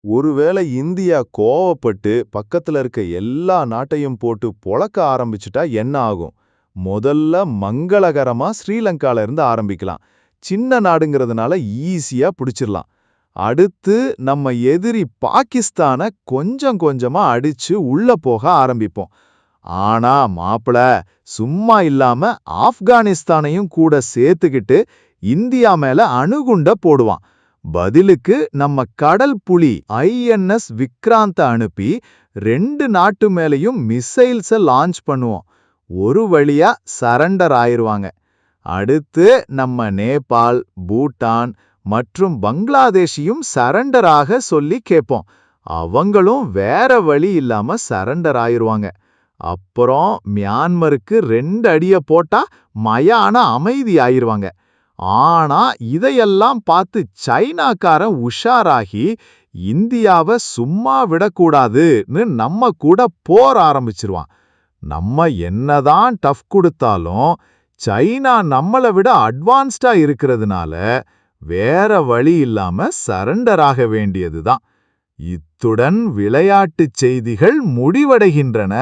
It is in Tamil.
ஒருவேளை இந்தியா கோவப்பட்டு பக்கத்துல இருக்க எல்லா நாட்டையும் போட்டு பொளக்க ஆரம்பிச்சுட்டா என்ன ஆகும்? முதல்ல மங்களகரமா ஸ்ரீலங்கால இருந்து ஆரம்பிக்கலாம். சின்ன நாடுங்கிறதுனால ஈஸியா பிடிச்சிரலாம். அடுத்து நம்ம எதிரி பாகிஸ்தான கொஞ்சம் கொஞ்சமா அடிச்சு உள்ள போக ஆரம்பிப்போம். ஆனா மாப்பிள, சும்மா இல்லாம ஆப்கானிஸ்தானையும் கூட சேர்த்துக்கிட்டு இந்தியா மேல அணுகுண்ட போடுவான். பதிலுக்கு நம்ம கடல் புலி INS விக்ராந்த அனுப்பி 2 நாட்டு மேலயும் மிசைல்ஸ லான்ச் பண்ணுவோம். ஒரு வழியா சரண்டர் ஆயிருவாங்க. அடுத்து நம்ம நேபாள், பூட்டான் மற்றும் பங்களாதேஷையும் சரண்டர் ஆக சொல்லி கேட்போம். அவங்களும் வேற வழி இல்லாம சரண்டர் ஆயிருவாங்க. அப்புறம் மியான்மருக்கு 2 அடிய போட்டா மயான அமைதி ஆயிருவாங்க. ஆனா இதையெல்லாம் பார்த்து சைனாக்காரன் உஷாராகி இந்தியாவை சும்மா விடக்கூடாதுன்னு நம்ம கூட போர் ஆரம்பிச்சிருவான். நம்ம என்னதான் டஃப் கொடுத்தாலும் சைனா நம்மளை விட அட்வான்ஸ்டா இருக்கிறதுனால வேற வழி இல்லாம சரண்டர் ஆக வேண்டியதுதான். இத்துடன் விளையாட்டுச் செய்திகள் முடிவடைகின்றன.